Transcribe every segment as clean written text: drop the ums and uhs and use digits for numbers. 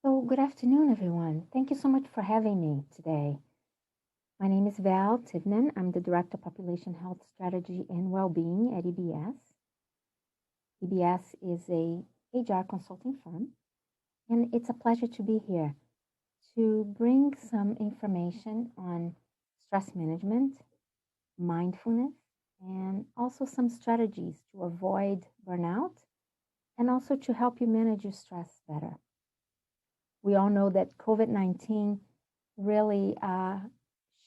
So, good afternoon, everyone. Thank you so much for having me today. My name is Tivnan. I'm the Director of Population Health Strategy and Wellbeing at EBS. EBS is a HR consulting firm, and it's a pleasure to be here to bring some information on stress management, mindfulness, and also some strategies to avoid burnout and also to help you manage your stress better. We all know that COVID-19 really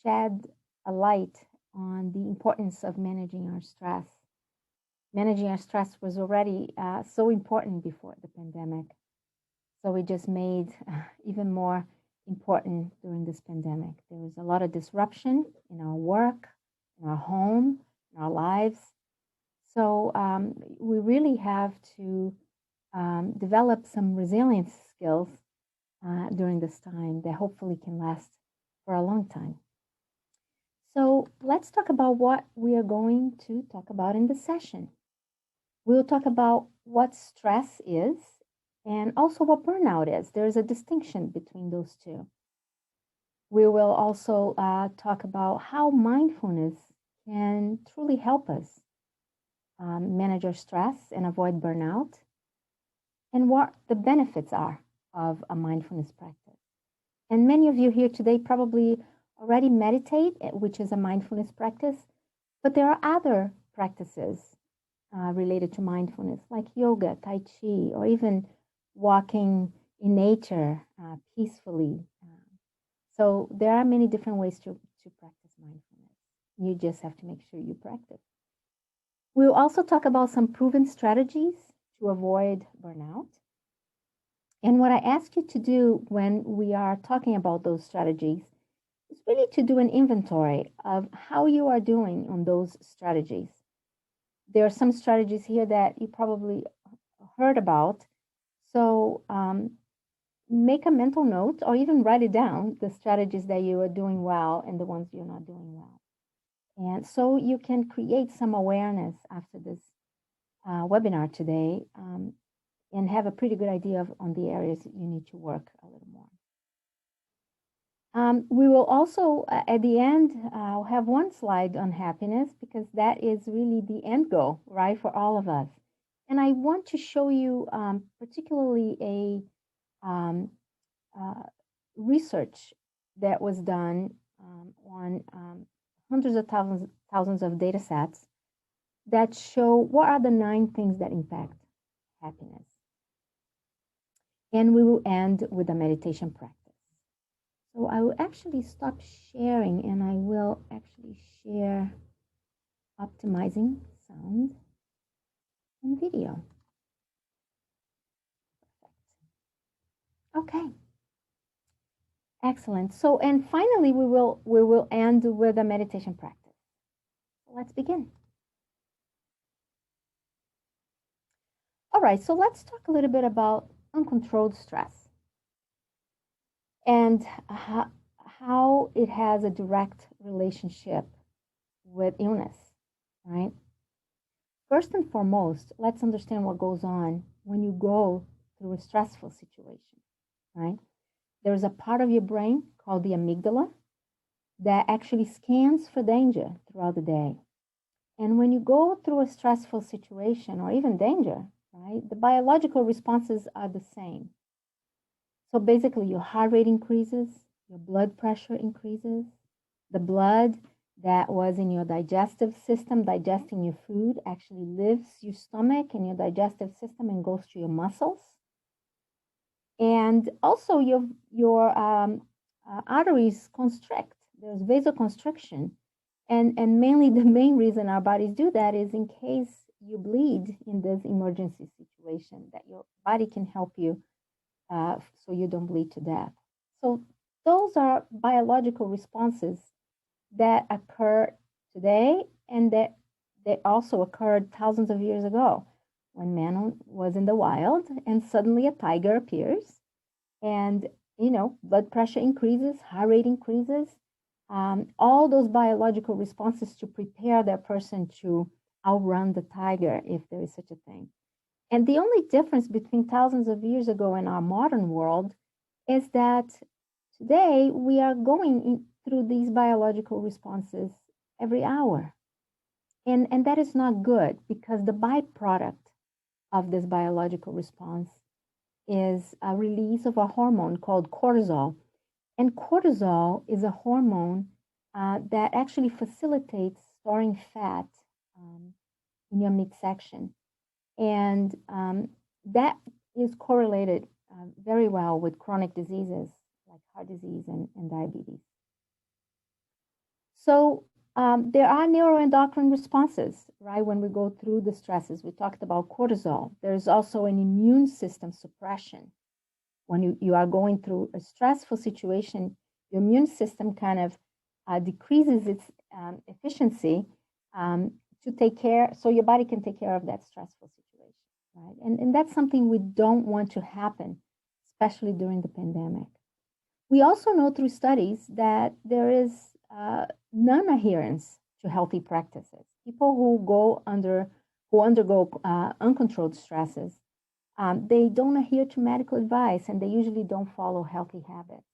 shed a light on the importance of managing our stress. Managing our stress was already so important before the pandemic. So it just made even more important during this pandemic. There was a lot of disruption in our work, in our home, in our lives. So we really have to develop some resilience skills during this time that hopefully can last for a long time. So let's talk about what we are going to talk about in this session. We'll talk about what stress is and also what burnout is. There's a distinction between those two. We will also talk about how mindfulness can truly help us manage our stress and avoid burnout, and what the benefits are of a mindfulness practice. And many of you here today probably already meditate, which is a mindfulness practice, but there are other practices related to mindfulness, like yoga, tai chi, or even walking in nature peacefully. So there are many different ways to practice mindfulness. You just have to make sure you practice. We'll also talk about some proven strategies to avoid burnout. And what I ask you to do when we are talking about those strategies is really to do an inventory of how you are doing on those strategies. There are some strategies here that you probably heard about. So make a mental note or even write it down, the strategies that you are doing well and the ones you're not doing well. And so you can create some awareness after this webinar today and have a pretty good idea on the areas that you need to work a little more. We will also, at the end, have one slide on happiness because that is really the end goal, right, for all of us. And I want to show you particularly a research that was done on hundreds of thousands of data sets that show what are the 9 things that impact happiness. And we will end with a meditation practice. So I will actually stop sharing and I will actually share optimizing sound and video. Perfect. Okay. Excellent. So, and finally, we will end with a meditation practice. Let's begin. All right, so let's talk a little bit about uncontrolled stress and how it has a direct relationship with illness, right? First and foremost, let's understand what goes on when you go through a stressful situation, right? There's a part of your brain called the amygdala that actually scans for danger throughout the day. And when you go through a stressful situation or even danger, right, the biological responses are the same. So basically, your heart rate increases, your blood pressure increases, the blood that was in your digestive system digesting your food actually leaves your stomach and your digestive system and goes to your muscles. And also your arteries constrict. There's vasoconstriction. And mainly the main reason our bodies do that is in case you bleed in this emergency situation, that your body can help you so you don't bleed to death. So those are biological responses that occur today and that they also occurred thousands of years ago when man was in the wild and suddenly a tiger appears and, blood pressure increases, heart rate increases, all those biological responses to prepare that person to outrun the tiger, if there is such a thing. And the only difference between thousands of years ago and our modern world is that today we are through these biological responses every hour. And that is not good because the byproduct of this biological response is a release of a hormone called cortisol. And cortisol is a hormone that actually facilitates storing fat in your midsection. And that is correlated very well with chronic diseases like heart disease and diabetes. So there are neuroendocrine responses, right? When we go through the stresses, we talked about cortisol. There's also an immune system suppression. When you are going through a stressful situation, your immune system kind of decreases its efficiency to take care, so your body can take care of that stressful situation, right? And that's something we don't want to happen, especially during the pandemic. We also know through studies that there is non-adherence to healthy practices. People who undergo uncontrolled stresses, they don't adhere to medical advice and they usually don't follow healthy habits.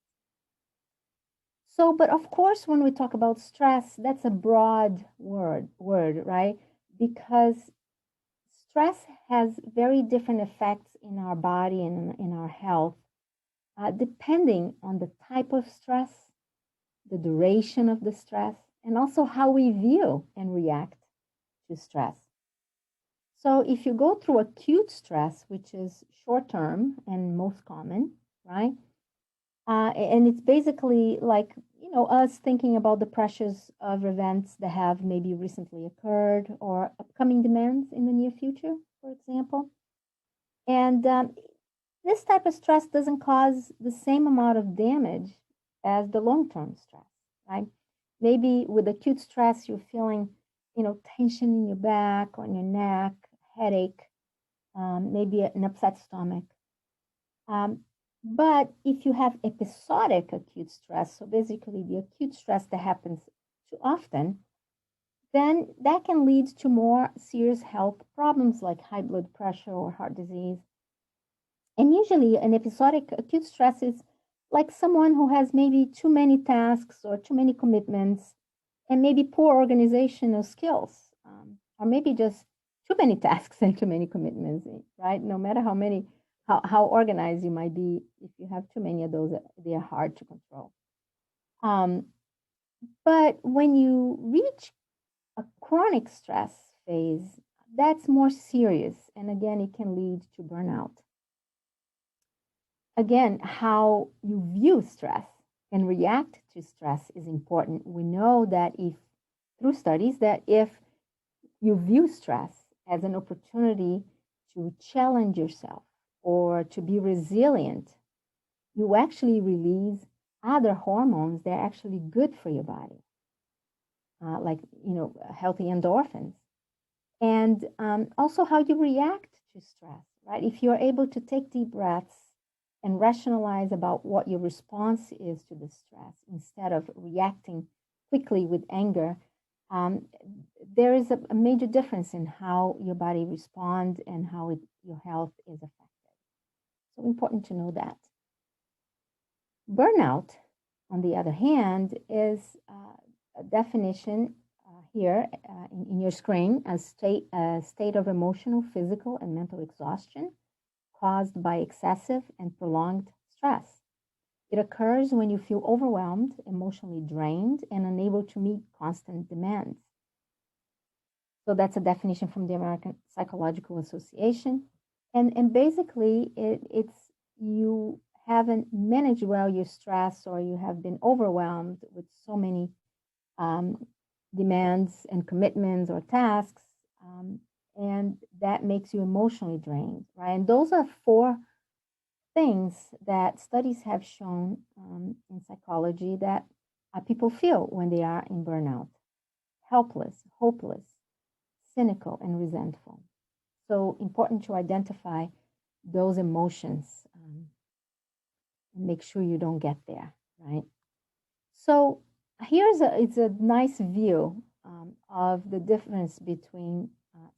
So, but of course, when we talk about stress, that's a broad word, right? Because stress has very different effects in our body and in our health, depending on the type of stress, the duration of the stress, and also how we view and react to stress. So if you go through acute stress, which is short term and most common, right? And it's basically like, us thinking about the pressures of events that have maybe recently occurred or upcoming demands in the near future, for example. And this type of stress doesn't cause the same amount of damage as the long-term stress, right? Maybe with acute stress, you're feeling, tension in your back, on your neck, headache, maybe an upset stomach. But if you have episodic acute stress, so basically the acute stress that happens too often, then that can lead to more serious health problems like high blood pressure or heart disease. And usually, an episodic acute stress is like someone who has maybe too many tasks or too many commitments and maybe poor organizational skills, or maybe just too many tasks and too many commitments, right? No matter how organized you might be, if you have too many of those, they are hard to control. But when you reach a chronic stress phase, that's more serious. And again, it can lead to burnout. Again, how you view stress and react to stress is important. We know that through studies, that if you view stress as an opportunity to challenge yourself or to be resilient, you actually release other hormones that are actually good for your body, like, healthy endorphins. And also how you react to stress, right? If you're able to take deep breaths and rationalize about what your response is to the stress instead of reacting quickly with anger, there is a major difference in how your body responds and how your health is affected. So important to know that. Burnout, on the other hand, is a definition here in your screen as a state of emotional, physical, and mental exhaustion caused by excessive and prolonged stress. It occurs when you feel overwhelmed, emotionally drained, and unable to meet constant demands. So that's a definition from the American Psychological Association. And basically, it's you haven't managed well your stress, or you have been overwhelmed with so many demands and commitments or tasks, and that makes you emotionally drained, right? And those are 4 things that studies have shown in psychology that people feel when they are in burnout: helpless, hopeless, cynical, and resentful. So important to identify those emotions and make sure you don't get there, right? So it's a nice view of the difference between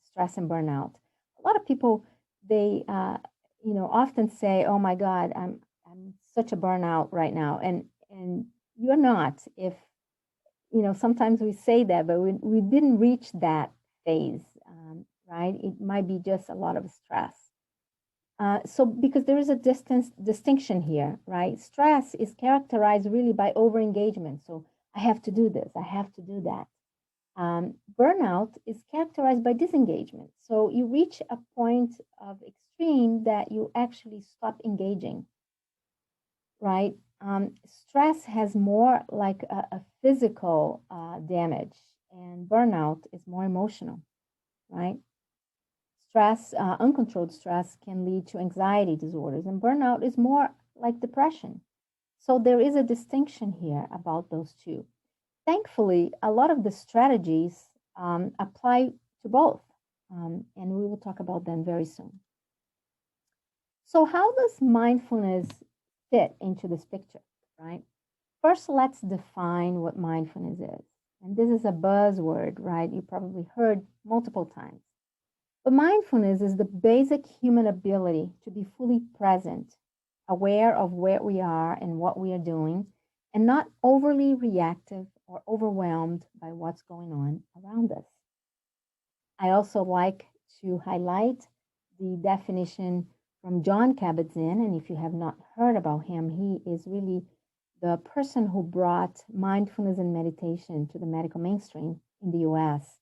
stress and burnout. A lot of people, they often say, "Oh my God, I'm such a burnout right now, and you're not. If sometimes we say that, but we didn't reach that phase, right? It might be just a lot of stress. So because there is a distinction here, right? Stress is characterized really by overengagement. So I have to do this, I have to do that. Burnout is characterized by disengagement. So you reach a point of extreme that you actually stop engaging, right? Stress has more like a physical damage, and burnout is more emotional, right? Stress, uncontrolled stress, can lead to anxiety disorders, and burnout is more like depression. So there is a distinction here about those two. Thankfully, a lot of the strategies apply to both, and we will talk about them very soon. So, how does mindfulness fit into this picture, right? First, let's define what mindfulness is. And this is a buzzword, right? You probably heard multiple times. But mindfulness is the basic human ability to be fully present, aware of where we are and what we are doing, and not overly reactive or overwhelmed by what's going on around us. I also like to highlight the definition from John Kabat-Zinn, and if you have not heard about him, he is really the person who brought mindfulness and meditation to the medical mainstream in the US.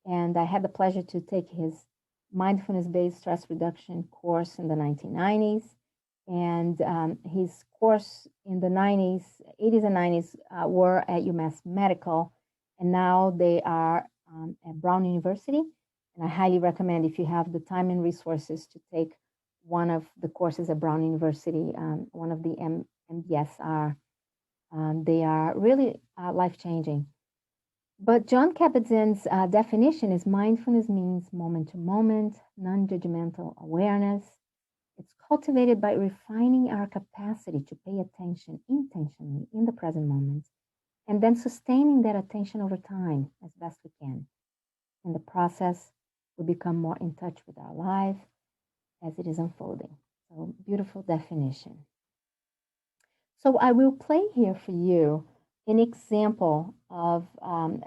And I had the pleasure to take his mindfulness-based stress reduction course in the 1990s. And his course in the 80s and 90s were at UMass Medical, and now they are at Brown University. And I highly recommend, if you have the time and resources, to take one of the courses at Brown University, one of the MBSR. They are really life-changing. But John Kabat-Zinn's definition is mindfulness means moment-to-moment, non-judgmental awareness. It's cultivated by refining our capacity to pay attention intentionally in the present moment, and then sustaining that attention over time as best we can. In the process, we become more in touch with our life as it is unfolding. So, beautiful definition. So I will play here for you an example of an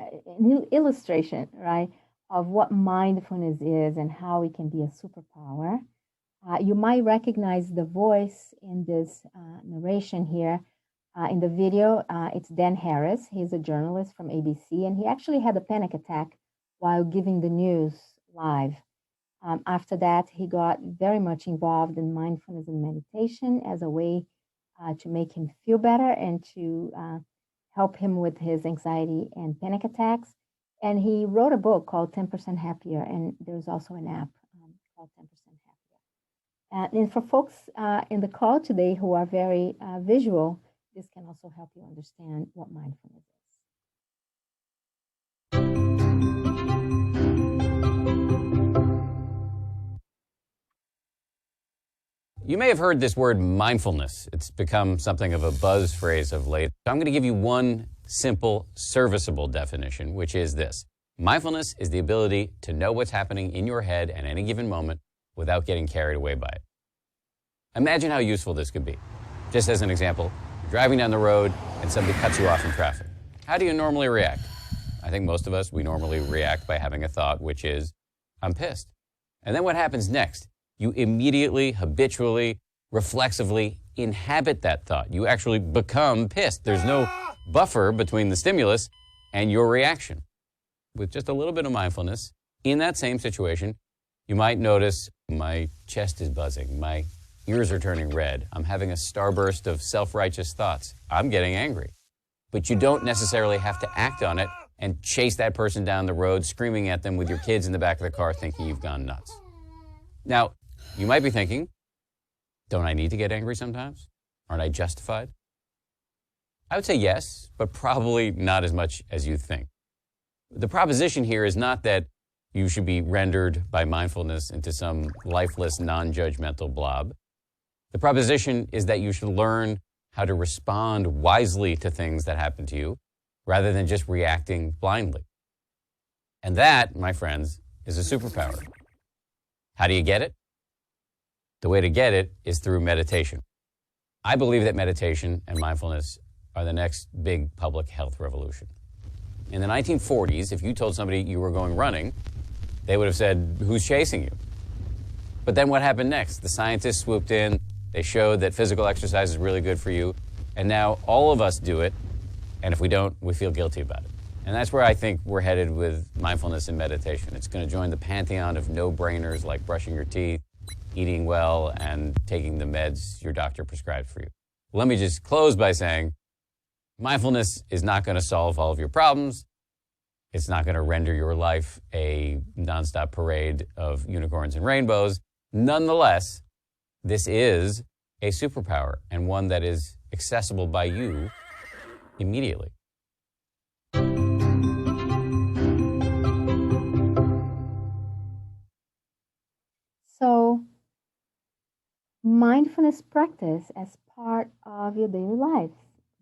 illustration, right, of what mindfulness is and how it can be a superpower. You might recognize the voice in this narration here. In the video, it's Dan Harris. He's a journalist from ABC, and he actually had a panic attack while giving the news live. After that, he got very much involved in mindfulness and meditation as a way to make him feel better and to help him with his anxiety and panic attacks. And he wrote a book called 10% Happier, and there's also an app called 10% Happier. And for folks in the call today who are very visual, this can also help you understand what mindfulness is. You may have heard this word mindfulness. It's become something of a buzz phrase of late. I'm going to give you one simple, serviceable definition, which is this. Mindfulness is the ability to know what's happening in your head at any given moment without getting carried away by it. Imagine how useful this could be. Just as an example, you're driving down the road and somebody cuts you off in traffic. How do you normally react? I think most of us, we normally react by having a thought, which is, I'm pissed. And then what happens next? You immediately, habitually, reflexively inhabit that thought. You actually become pissed. There's no buffer between the stimulus and your reaction. With just a little bit of mindfulness, in that same situation, you might notice my chest is buzzing, my ears are turning red, I'm having a starburst of self-righteous thoughts, I'm getting angry. But you don't necessarily have to act on it and chase that person down the road, screaming at them with your kids in the back of the car thinking you've gone nuts. Now, you might be thinking, don't I need to get angry sometimes? Aren't I justified? I would say yes, but probably not as much as you think. The proposition here is not that you should be rendered by mindfulness into some lifeless, non-judgmental blob. The proposition is that you should learn how to respond wisely to things that happen to you, rather than just reacting blindly. And that, my friends, is a superpower. How do you get it? The way to get it is through meditation. I believe that meditation and mindfulness are the next big public health revolution. In the 1940s, if you told somebody you were going running, they would have said, "Who's chasing you?" But then what happened next? The scientists swooped in, they showed that physical exercise is really good for you, and now all of us do it, and if we don't, we feel guilty about it. And that's where I think we're headed with mindfulness and meditation. It's going to join the pantheon of no-brainers like brushing your teeth, eating well, and taking the meds your doctor prescribed for you. Let me just close by saying, mindfulness is not going to solve all of your problems. It's not going to render your life a nonstop parade of unicorns and rainbows. Nonetheless, this is a superpower, and one that is accessible by you immediately. So, mindfulness practice as part of your daily life,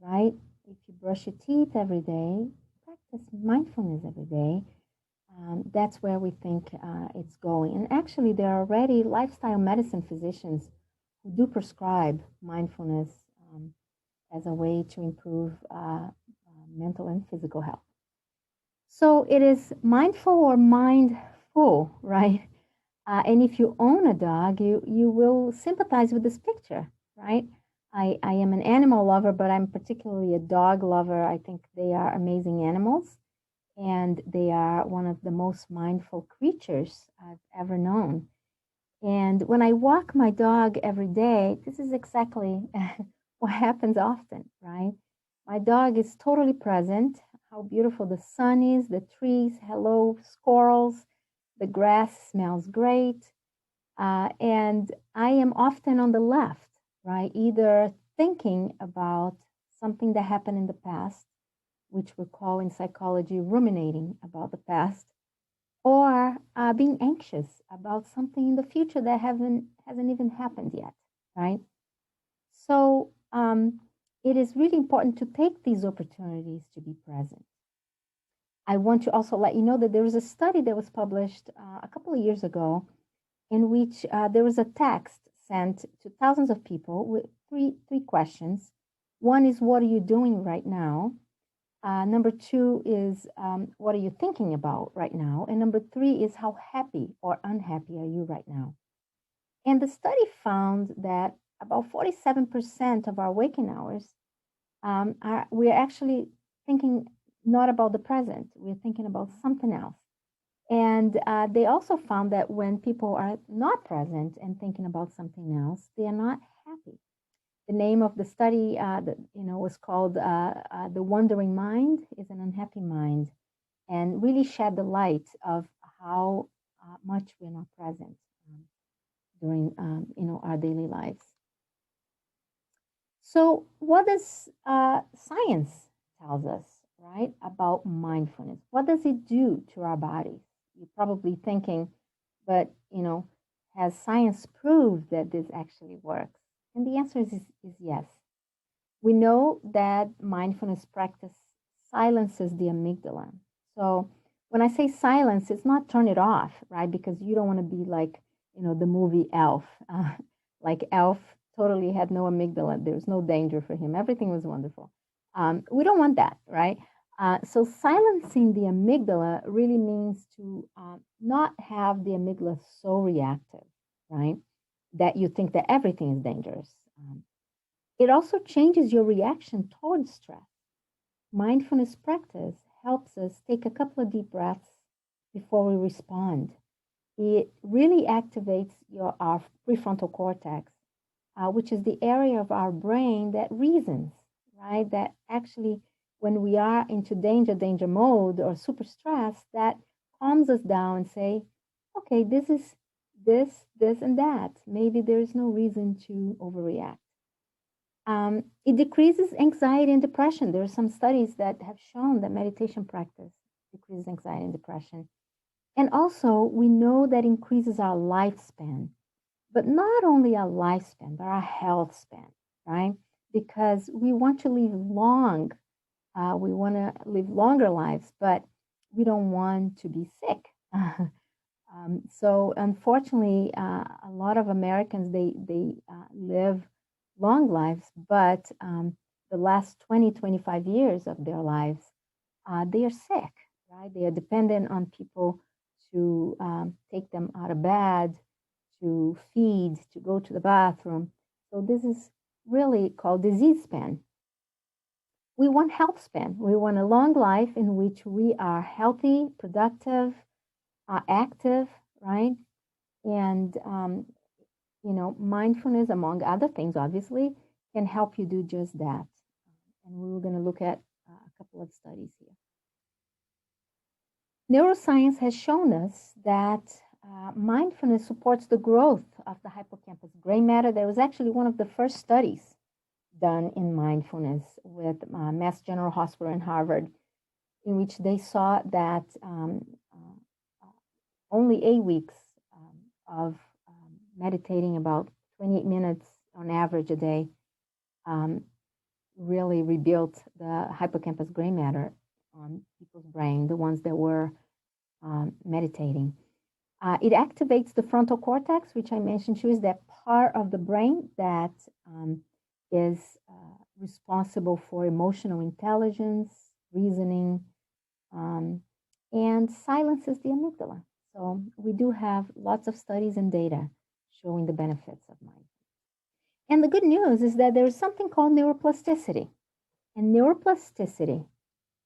right? If you brush your teeth every day, practice mindfulness every day. That's where we think it's going. And actually, there are already lifestyle medicine physicians who do prescribe mindfulness as a way to improve mental and physical health. So it is mindful or mindful, right? And if you own a dog, you will sympathize with this picture, right? I am an animal lover, but I'm particularly a dog lover. I think they are amazing animals, and they are one of the most mindful creatures I've ever known. And when I walk my dog every day, this is exactly what happens often, right? My dog is totally present. How beautiful the sun is, the trees, hello, squirrels, the grass smells great. And I am often on the left, right? Either thinking about something that happened in the past, which we call in psychology ruminating about the past, or being anxious about something in the future that hasn't even happened yet, right? So it is really important to take these opportunities to be present. I want to also let you know that there was a study that was published a couple of years ago in which there was a text sent to thousands of people with three questions. One is, what are you doing right now? Number two is, what are you thinking about right now? And number three is, how happy or unhappy are you right now? And the study found that about 47% of our waking hours, we're actually thinking not about the present, we're thinking about something else. And they also found that when people are not present and thinking about something else, they are not happy. The name of the study, was called "The Wandering Mind is an Unhappy Mind," and really shed the light of how much we're not present during, our daily lives. So, what does science tells us, right, about mindfulness? What does it do to our bodies? You're probably thinking, but has science proved that this actually works? And the answer is yes. We know that mindfulness practice silences the amygdala. So when I say silence, it's not turn it off, right? Because you don't want to be like, the movie Elf. Like Elf totally had no amygdala. There was no danger for him. Everything was wonderful. We don't want that, right? So silencing the amygdala really means to not have the amygdala so reactive, right? That you think that everything is dangerous. It also changes your reaction towards stress. Mindfulness practice helps us take a couple of deep breaths before we respond. It really activates our prefrontal cortex, which is the area of our brain that reasons, right? That actually, when we are into danger mode or super stress, that calms us down and say, okay, this is this, and that. Maybe there is no reason to overreact. It decreases anxiety and depression. There are some studies that have shown that meditation practice decreases anxiety and depression. And also, we know that increases our lifespan, but not only our lifespan, but our health span, right? Because we want to live long. We want to live longer lives, but we don't want to be sick. So unfortunately, a lot of Americans, they live long lives, but the last 20, 25 years of their lives, they are sick, right? They are dependent on people to take them out of bed, to feed, to go to the bathroom. So this is really called disease span. We want health span. We want a long life in which we are healthy, productive, active, right? And mindfulness, among other things, obviously, can help you do just that. And we were going to look at a couple of studies here. Neuroscience has shown us that mindfulness supports the growth of the hippocampus gray matter. There was actually one of the first studies done in mindfulness with Mass General Hospital and Harvard, in which they saw that only 8 weeks of meditating about 28 minutes on average a day really rebuilt the hippocampus gray matter on people's brain, the ones that were meditating. It activates the frontal cortex, which I mentioned to you is that part of the brain that is responsible for emotional intelligence, reasoning, and silences the amygdala. So we do have lots of studies and data showing the benefits of mindfulness. And the good news is that there is something called neuroplasticity. And neuroplasticity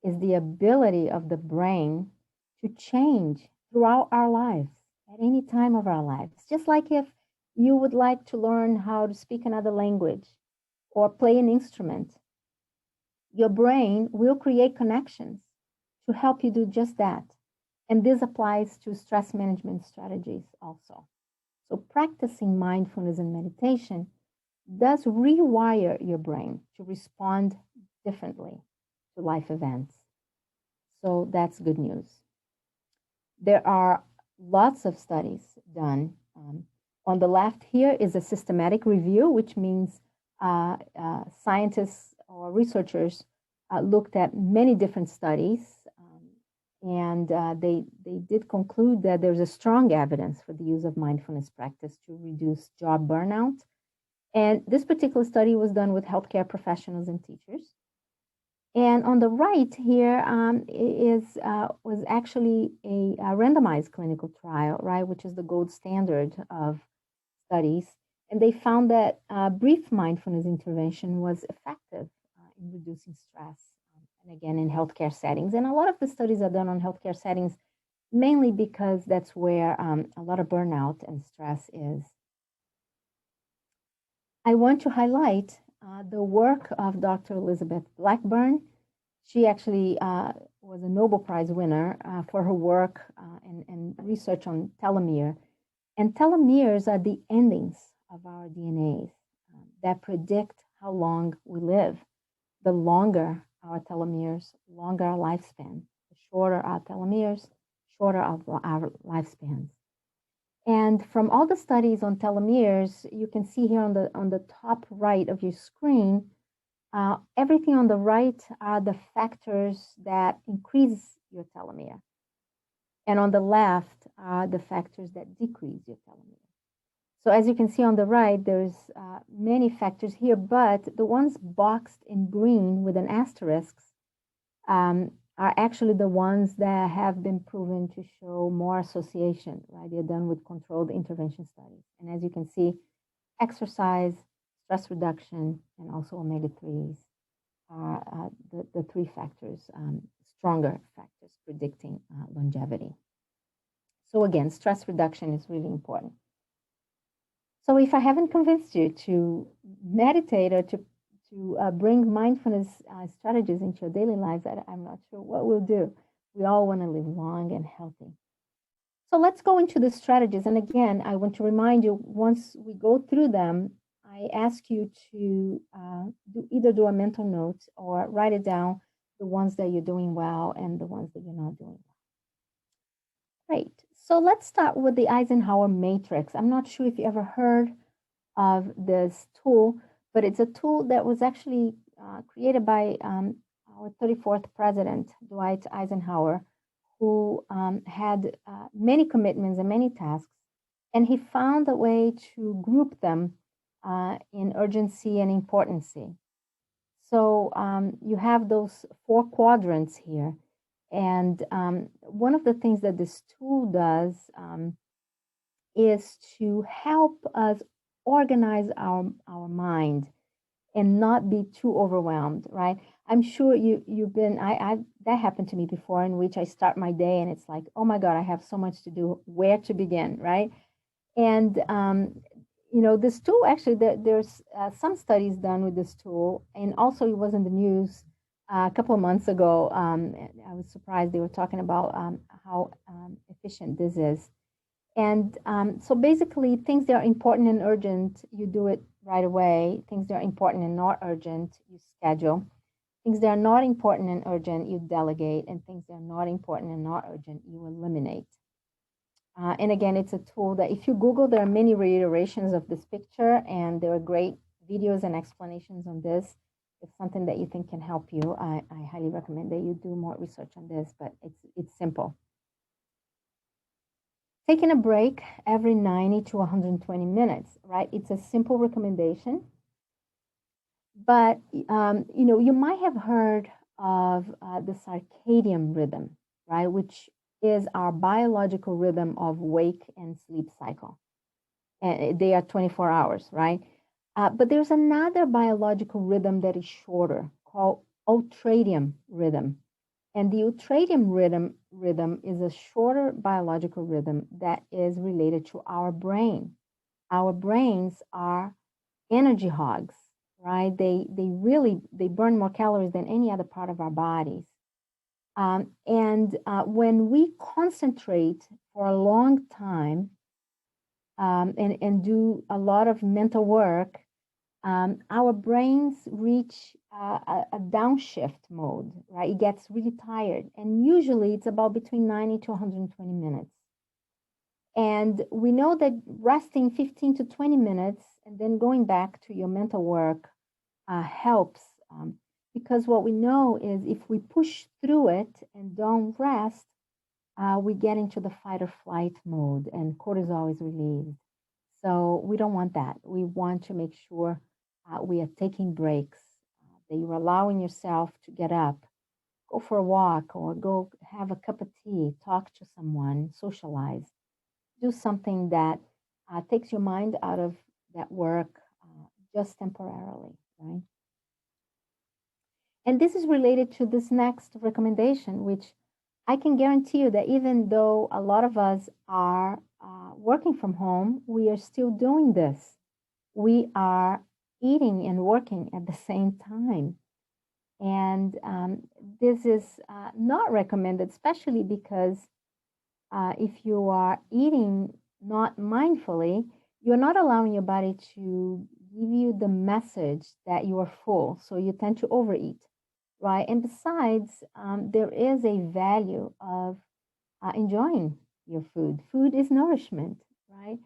is the ability of the brain to change throughout our lives, at any time of our lives. Just like if you would like to learn how to speak another language or play an instrument, your brain will create connections to help you do just that. And this applies to stress management strategies also. So practicing mindfulness and meditation does rewire your brain to respond differently to life events. So that's good news. There are lots of studies done. On the left here is a systematic review, which means scientists or researchers looked at many different studies, and they did conclude that there's a strong evidence for the use of mindfulness practice to reduce job burnout. And this particular study was done with healthcare professionals and teachers. And on the right here was actually a randomized clinical trial, right, which is the gold standard of studies. And they found that brief mindfulness intervention was effective in reducing stress, and again, in healthcare settings. And a lot of the studies are done on healthcare settings, mainly because that's where a lot of burnout and stress is. I want to highlight the work of Dr. Elizabeth Blackburn. She actually was a Nobel Prize winner for her work and research on telomere. And telomeres are the endings of our DNAs that predict how long we live. The longer our telomeres, longer our lifespan. The shorter our telomeres, shorter our lifespans. And from all the studies on telomeres, you can see here on the top right of your screen, everything on the right are the factors that increase your telomere. And on the left are the factors that decrease your telomere. So as you can see on the right, there's many factors here, but the ones boxed in green with an asterisk are actually the ones that have been proven to show more association, right? They're done with controlled intervention studies. And as you can see, exercise, stress reduction, and also omega-3s are the three factors, stronger factors predicting longevity. So again, stress reduction is really important. So if I haven't convinced you to meditate or to bring mindfulness strategies into your daily lives, I'm not sure what we'll do. We all want to live long and healthy. So let's go into the strategies. And again, I want to remind you, once we go through them, I ask you to either do a mental note or write it down, the ones that you're doing well and the ones that you're not doing well. Great. So let's start with the Eisenhower matrix. I'm not sure if you ever heard of this tool, but it's a tool that was actually created by our 34th president, Dwight Eisenhower, who had many commitments and many tasks. And he found a way to group them in urgency and importancy. So you have those 4 quadrants here. And one of the things that this tool does is to help us organize our mind and not be too overwhelmed, right? I'm sure you've been, that happened to me before, in which I start my day and it's like, oh my God, I have so much to do, where to begin, right? And this tool, actually, there's some studies done with this tool, and also it was in the news a couple of months ago. I was surprised they were talking about how efficient this is. And so basically, things that are important and urgent, you do it right away. Things that are important and not urgent, you schedule. Things that are not important and urgent, you delegate. And things that are not important and not urgent, you eliminate. And again, it's a tool that if you Google, there are many reiterations of this picture, and there are great videos and explanations on this. If something that you think can help you, I highly recommend that you do more research on this, but it's simple. Taking a break every 90 to 120 minutes, right? It's a simple recommendation. But, you might have heard of the circadian rhythm, right? Which is our biological rhythm of wake and sleep cycle. And they are 24 hours, right? But there's another biological rhythm that is shorter called ultradian rhythm. And the ultradian rhythm is a shorter biological rhythm that is related to our brain. Our brains are energy hogs, right? They burn more calories than any other part of our bodies. When we concentrate for a long time and do a lot of mental work, our brains reach a downshift mode, right? It gets really tired. And usually it's about between 90 to 120 minutes. And we know that resting 15 to 20 minutes and then going back to your mental work helps. Because what we know is if we push through it and don't rest, we get into the fight or flight mode and cortisol is released. So we don't want that. We want to make sure we are taking breaks, that you're allowing yourself to get up, go for a walk, or go have a cup of tea, talk to someone, socialize. Do something that takes your mind out of that work just temporarily, right? And this is related to this next recommendation, which I can guarantee you that even though a lot of us are working from home, we are still doing this. We are eating and working at the same time. And this is not recommended, especially because if you are eating not mindfully, you're not allowing your body to give you the message that you are full. So you tend to overeat, right? And besides, there is a value of enjoying your food. Food is nourishment, right?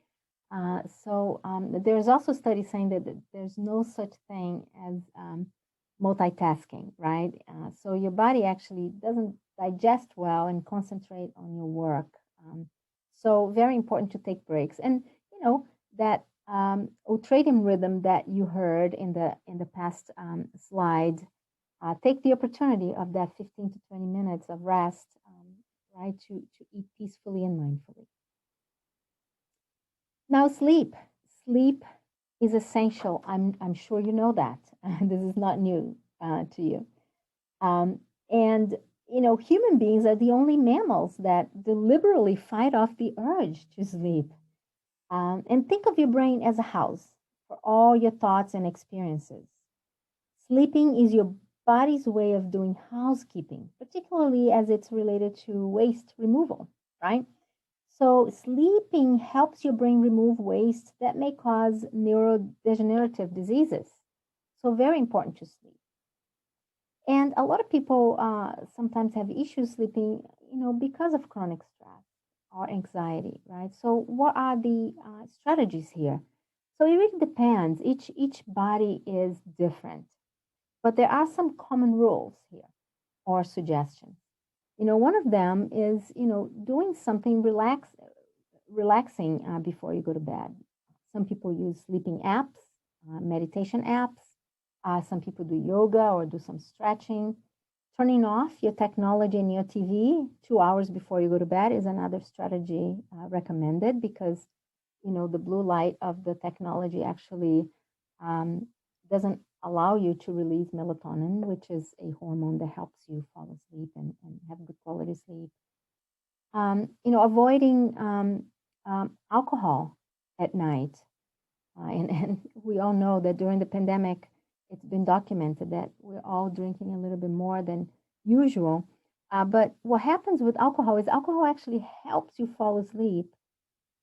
There's also studies saying that there's no such thing as multitasking, right? So your body actually doesn't digest well and concentrate on your work. So very important to take breaks. And that ultradian rhythm that you heard in the past slide, take the opportunity of that 15 to 20 minutes of rest, right, to eat peacefully and mindfully. Now, sleep. Sleep is essential. I'm sure you know that. This is not new to you. And human beings are the only mammals that deliberately fight off the urge to sleep. And think of your brain as a house for all your thoughts and experiences. Sleeping is your body's way of doing housekeeping, particularly as it's related to waste removal, right? So sleeping helps your brain remove waste that may cause neurodegenerative diseases. So very important to sleep. And a lot of people sometimes have issues sleeping, because of chronic stress or anxiety, right? So what are the strategies here? So it really depends. Each body is different, but there are some common rules here or suggestions. One of them is, doing something relaxing before you go to bed. Some people use sleeping apps. meditation apps. Some people do yoga or do some stretching. Turning off your technology and your TV 2 hours before you go to bed is another strategy recommended, because the blue light of the technology actually doesn't allow you to release melatonin, which is a hormone that helps you fall asleep and have good quality sleep. Avoiding alcohol at night. And we all know that during the pandemic, it's been documented that we're all drinking a little bit more than usual. But what happens with alcohol is alcohol actually helps you fall asleep,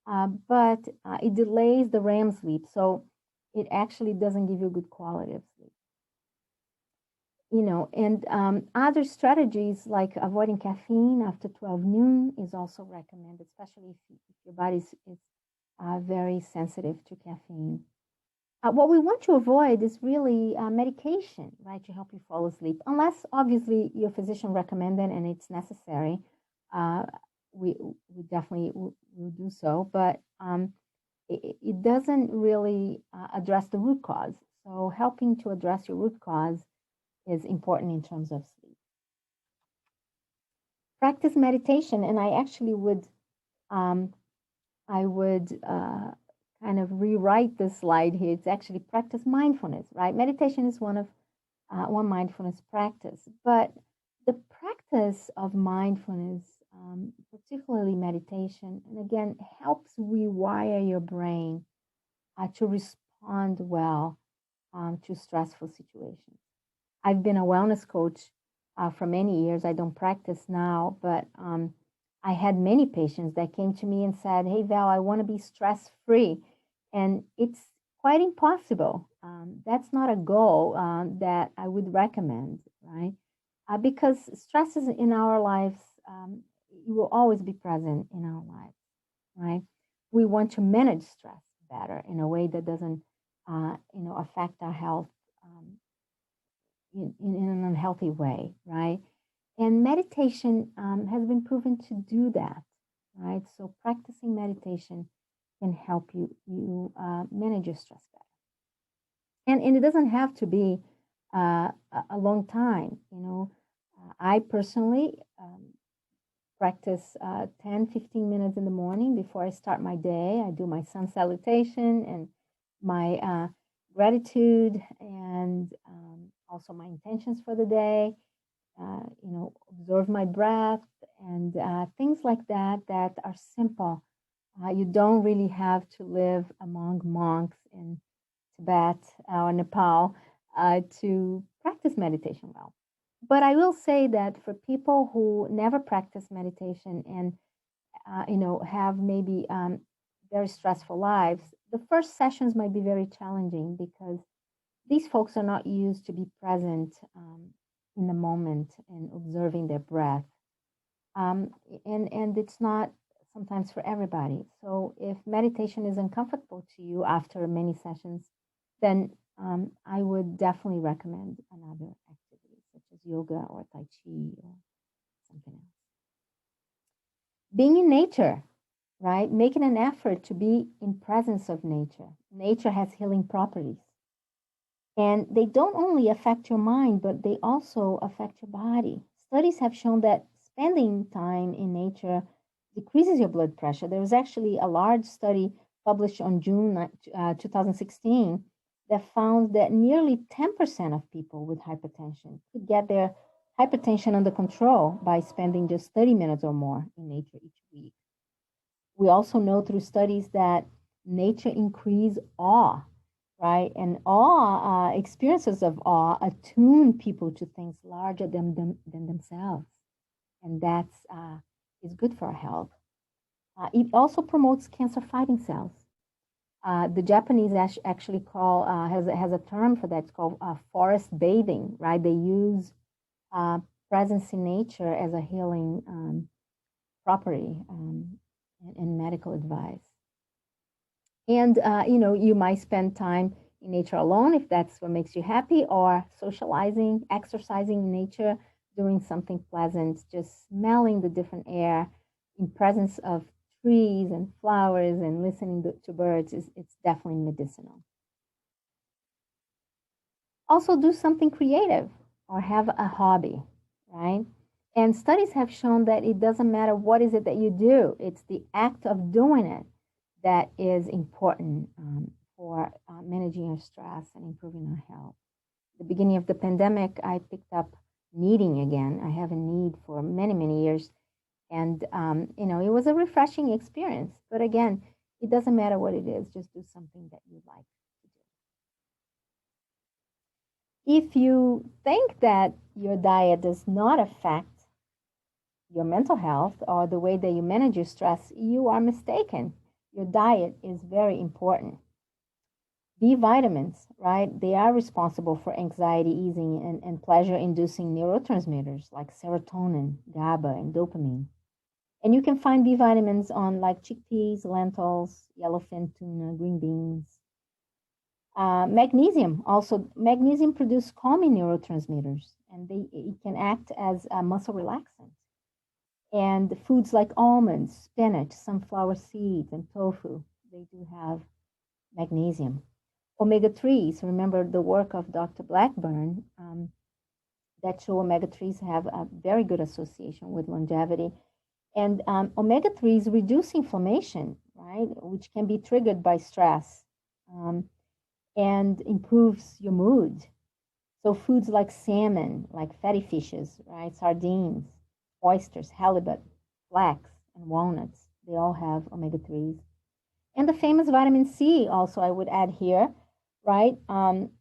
but it delays the REM sleep. So it actually doesn't give you a good quality of sleep. And other strategies like avoiding caffeine after 12 noon is also recommended, especially if your body is very sensitive to caffeine. What we want to avoid is really medication, right, to help you fall asleep, unless obviously your physician recommended and it's necessary. We definitely will do so, but it doesn't really address the root cause. So helping to address your root cause is important in terms of sleep. Practice meditation, and I actually would kind of rewrite this slide here. It's actually practice mindfulness, right? Meditation is one mindfulness practice, but the practice of mindfulness, particularly meditation, and again, helps rewire your brain to respond well to stressful situations. I've been a wellness coach for many years. I don't practice now, but I had many patients that came to me and said, "Hey, Val, I want to be stress-free." And it's quite impossible. That's not a goal that I would recommend, right? Because stress is in our lives, it will always be present in our lives, right? We want to manage stress better in a way that doesn't, affect our health in an unhealthy way, right? And meditation has been proven to do that, right? So practicing meditation can help you manage your stress better. And it doesn't have to be a long time, I personally practice 10, 15 minutes in the morning before I start my day. I do my sun salutation and my gratitude and also my intentions for the day, observe my breath and things like that are simple. You don't really have to live among monks in Tibet or Nepal to practice meditation well. But I will say that for people who never practice meditation and, have maybe very stressful lives, the first sessions might be very challenging because these folks are not used to be present in the moment and observing their breath. And it's not sometimes for everybody. So if meditation is uncomfortable to you after many sessions, then I would definitely recommend another activity such as yoga or Tai Chi or something else. Being in nature, right? Making an effort to be in presence of nature. Nature has healing properties. And they don't only affect your mind, but they also affect your body. Studies have shown that spending time in nature decreases your blood pressure. There was actually a large study published on June 2016 that found that nearly 10% of people with hypertension could get their hypertension under control by spending just 30 minutes or more in nature each week. We also know through studies that nature increases awe, right? And awe, experiences of awe attune people to things larger than themselves. And that's is good for our health. It also promotes cancer fighting cells. The Japanese actually call, has a term for that. It's called forest bathing, right? They use presence in nature as a healing property and medical advice. And, you might spend time in nature alone if that's what makes you happy, or socializing, exercising in nature, doing something pleasant, just smelling the different air in presence of trees and flowers and listening to birds it's definitely medicinal. Also, do something creative or have a hobby, right? And studies have shown that it doesn't matter what is it that you do, it's the act of doing it that is important for managing our stress and improving our health. The beginning of the pandemic, I picked up knitting again. I haven't knitted for many, many years. And, it was a refreshing experience. But again, it doesn't matter what it is, just do something that you like to do. If you think that your diet does not affect your mental health or the way that you manage your stress, you are mistaken. Your diet is very important. B vitamins, right? They are responsible for anxiety easing and pleasure inducing neurotransmitters like serotonin, GABA, and dopamine. And you can find B vitamins on like chickpeas, lentils, yellowfin tuna, green beans. Magnesium produces calming neurotransmitters, and it can act as a muscle relaxant. And foods like almonds, spinach, sunflower seeds, and tofu, they do have magnesium. Omega-3s, remember the work of Dr. Blackburn that show omega-3s have a very good association with longevity. And omega-3s reduce inflammation, right, which can be triggered by stress and improves your mood. So foods like salmon, like fatty fishes, right, sardines, oysters, halibut, flax, and walnuts, they all have omega-3s. And the famous vitamin C also I would add here, right?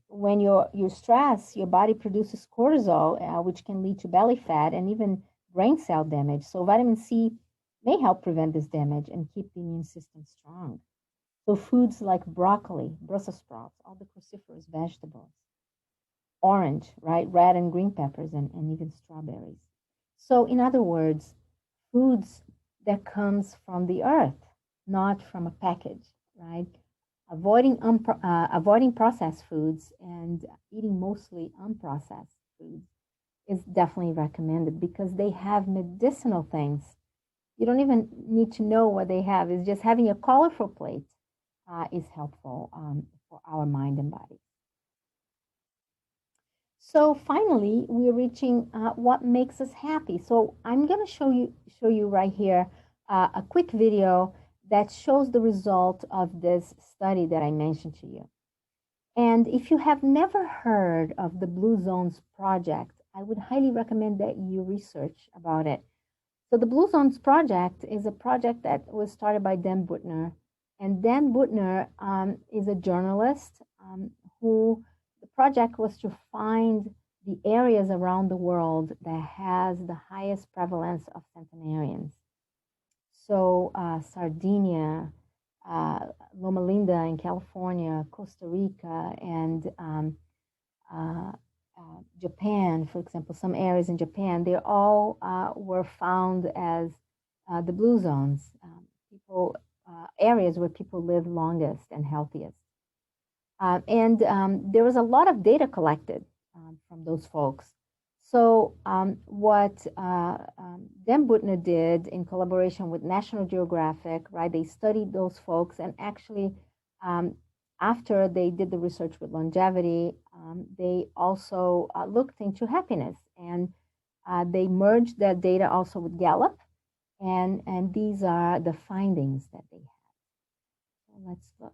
When you're stressed, your body produces cortisol, which can lead to belly fat and even brain cell damage. So vitamin C may help prevent this damage and keep the immune system strong. So foods like broccoli, Brussels sprouts, all the cruciferous vegetables, orange, right, red and green peppers, and even strawberries. So in other words, foods that comes from the earth, not from a package, right? Avoiding processed foods and eating mostly unprocessed foods is definitely recommended because they have medicinal things. You don't even need to know what they have. It's just having a colorful plate is helpful for our mind and body. So finally, we're reaching what makes us happy. So I'm going to show you right here a quick video that shows the result of this study that I mentioned to you. And if you have never heard of the Blue Zones Project, I would highly recommend that you research about it. So the Blue Zones Project is a project that was started by Dan Buettner. And Dan Buettner is a journalist who the project was to find the areas around the world that has the highest prevalence of centenarians. So Sardinia, Loma Linda in California, Costa Rica, and Japan, for example, some areas in Japan, they all were found as the blue zones, areas where people live longest and healthiest. And there was a lot of data collected from those folks. So what Dan Buettner did in collaboration with National Geographic, right, they studied those folks and actually after they did the research with longevity, they also looked into happiness and they merged that data also with Gallup and these are the findings that they had. So let's look.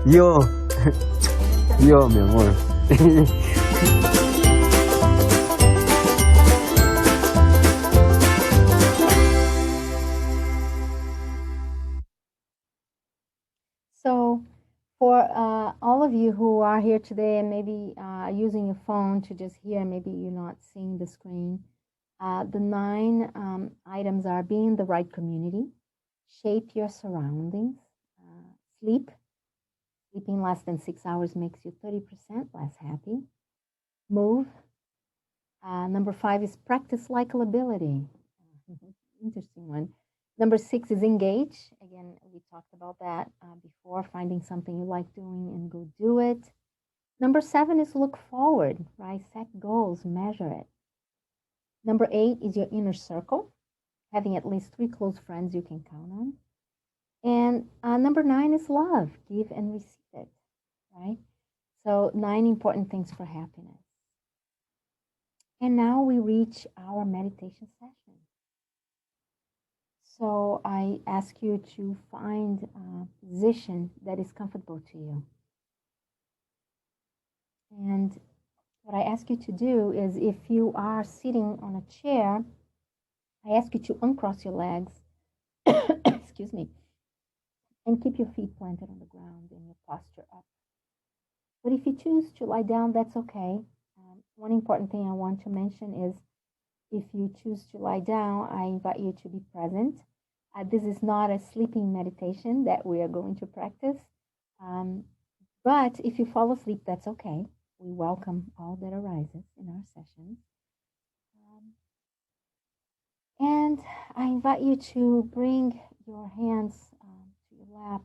Yo, yo, mi amor. So, for all of you who are here today and maybe using your phone to just hear, maybe you're not seeing the screen, the 9 items are: be in the right community, shape your surroundings, sleep. Sleeping less than 6 hours makes you 30% less happy. Move. Number 5 is practice likability. Interesting one. Number 6 is engage. Again, we talked about that before, finding something you like doing and go do it. Number 7 is look forward, right? Set goals, measure it. Number 8 is your inner circle, having at least 3 close friends you can count on. And number 9 is love, give and receive it, right? So 9 important things for happiness. And now we reach our meditation session. So I ask you to find a position that is comfortable to you. And what I ask you to do is, if you are sitting on a chair, I ask you to uncross your legs, excuse me, and keep your feet planted on the ground and your posture up. But if you choose to lie down, that's okay. One important thing I want to mention is, if you choose to lie down, I invite you to be present. This is not a sleeping meditation that we are going to practice. But if you fall asleep, that's okay. We welcome all that arises in our sessions. And I invite you to bring your hands to your lap.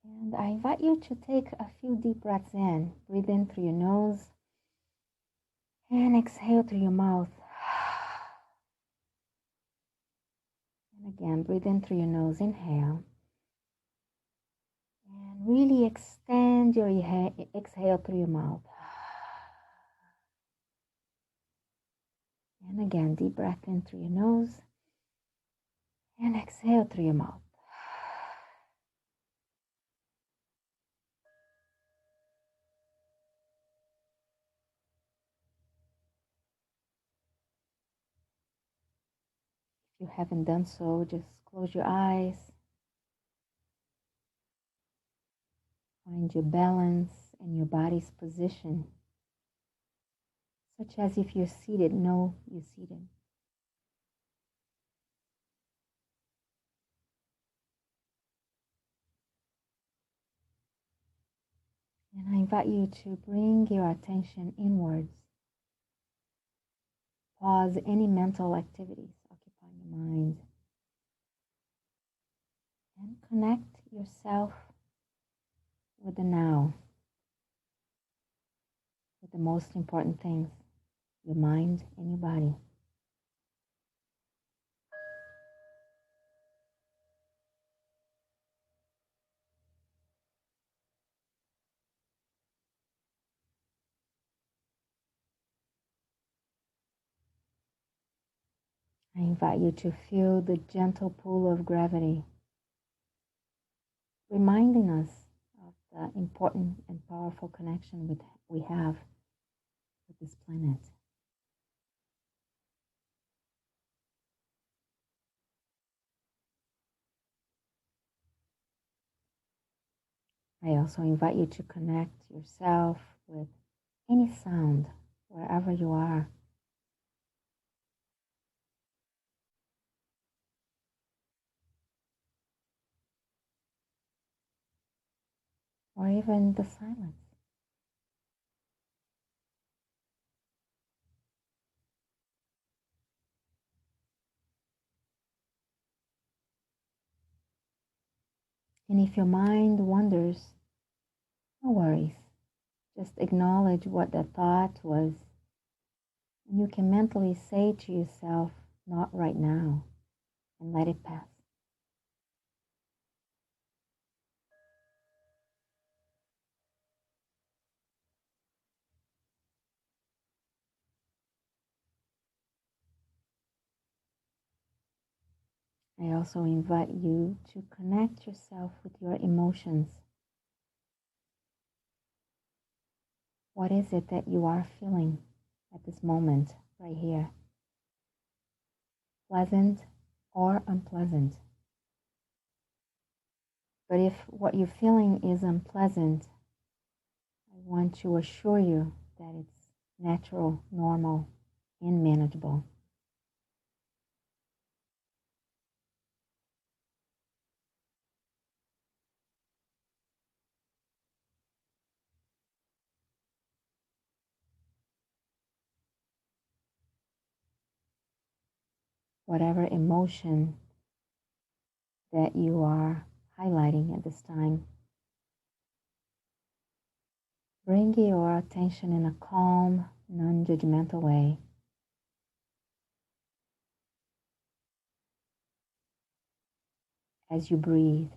And I invite you to take a few deep breaths in. Breathe in through your nose and exhale through your mouth. And again, breathe in through your nose, inhale. And really extend your exhale through your mouth. And again, deep breath in through your nose and exhale through your mouth. If you haven't done so, just close your eyes. Find your balance and your body's position, such as if you're seated, know you're seated. And I invite you to bring your attention inwards. Pause any mental activities occupying your mind. And connect yourself with the now, with the most important things, your mind and your body. I invite you to feel the gentle pull of gravity, reminding us of the important and powerful connection we have with this planet. I also invite you to connect yourself with any sound wherever you are. Or even the silence. And if your mind wanders, no worries. Just acknowledge what that thought was. And you can mentally say to yourself, not right now, and let it pass. I also invite you to connect yourself with your emotions. What is it that you are feeling at this moment, right here? Pleasant or unpleasant? But if what you're feeling is unpleasant, I want to assure you that it's natural, normal, and manageable. Whatever emotion that you are highlighting at this time, bring your attention in a calm, non-judgmental way. As you breathe,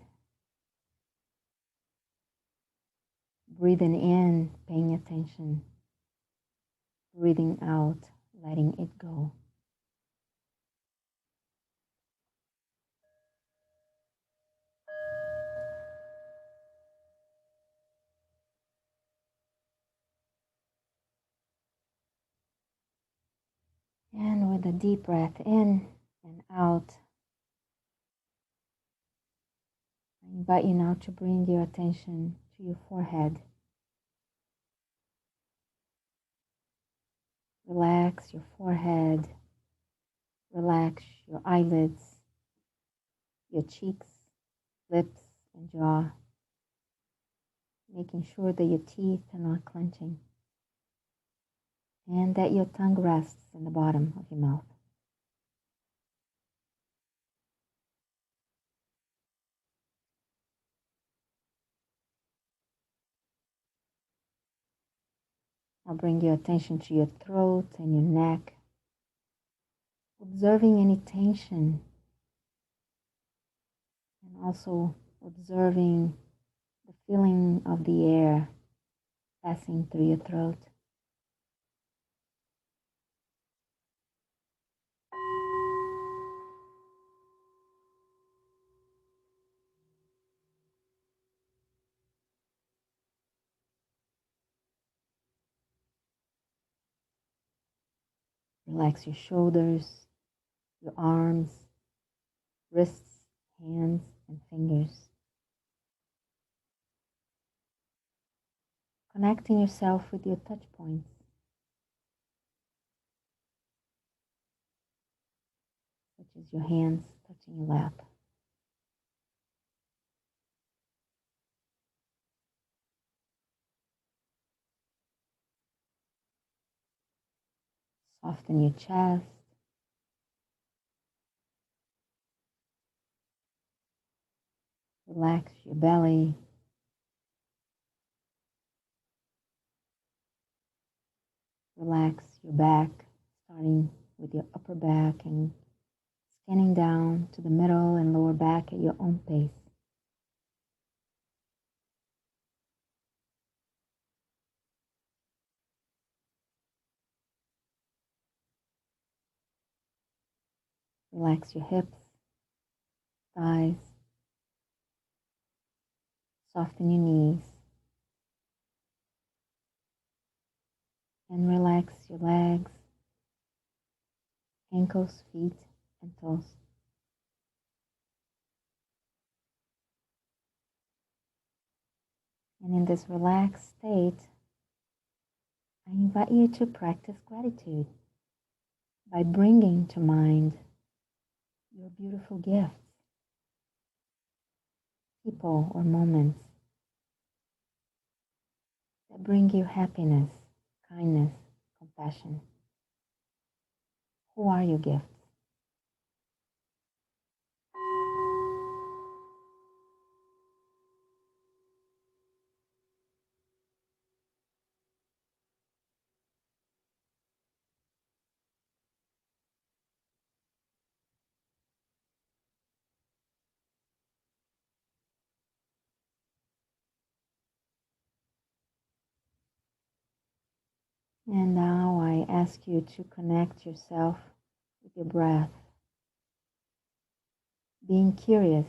breathing in, paying attention, breathing out, letting it go. And with a deep breath in and out, I invite you now to bring your attention to your forehead. Relax your forehead, relax your eyelids, your cheeks, lips, and jaw, making sure that your teeth are not clenching and that your tongue rests in the bottom of your mouth. Now bring your attention to your throat and your neck, observing any tension and also observing the feeling of the air passing through your throat. Relax your shoulders, your arms, wrists, hands, and fingers. Connecting yourself with your touch points, such as your hands touching your lap. Soften your chest. Relax your belly. Relax your back, starting with your upper back and scanning down to the middle and lower back at your own pace. Relax your hips, thighs. Soften your knees. And relax your legs, ankles, feet, and toes. And in this relaxed state, I invite you to practice gratitude by bringing to mind your beautiful gifts, people or moments that bring you happiness, kindness, compassion. Who are your gifts? And now I ask you to connect yourself with your breath. being curious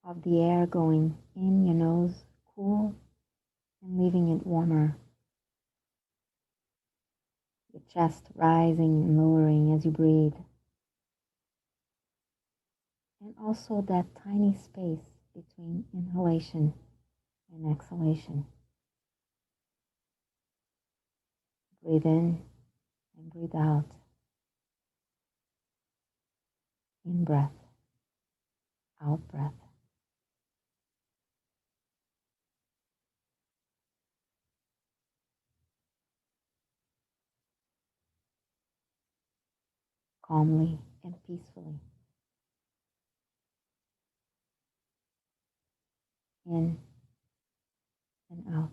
of the air going in your nose, cool, and leaving it warmer. Your chest rising and lowering as you breathe. And also that tiny space between inhalation and exhalation. Breathe in and breathe out. In breath, out breath. Calmly and peacefully. In and out.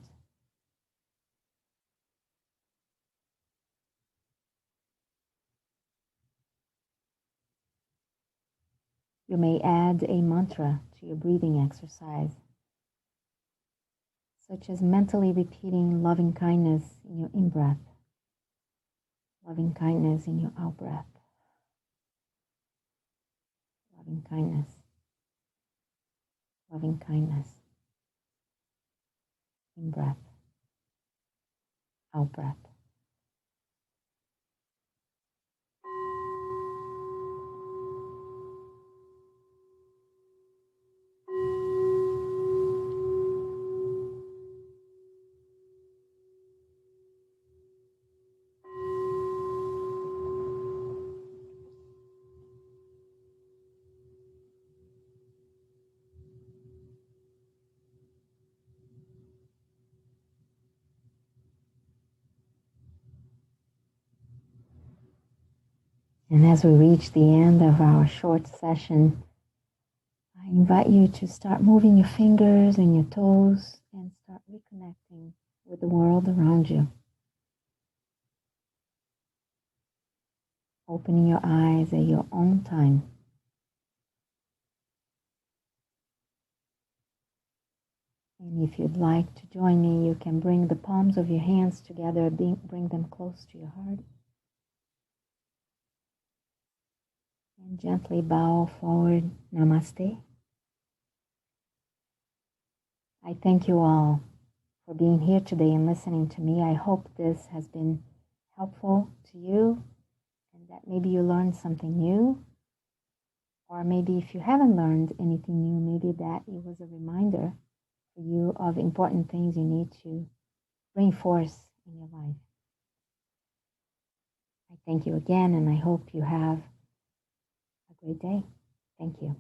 You may add a mantra to your breathing exercise, such as mentally repeating loving kindness in your in-breath, loving kindness in your out-breath, loving kindness, loving kindness, in-breath, out-breath. And as we reach the end of our short session, I invite you to start moving your fingers and your toes and start reconnecting with the world around you. Opening your eyes at your own time. And if you'd like to join me, you can bring the palms of your hands together, bring them close to your heart. And gently bow forward. Namaste. I thank you all for being here today and listening to me. I hope this has been helpful to you and that maybe you learned something new. Or maybe if you haven't learned anything new, maybe that it was a reminder for you of important things you need to reinforce in your life. I thank you again, and I hope you have a great day. Thank you.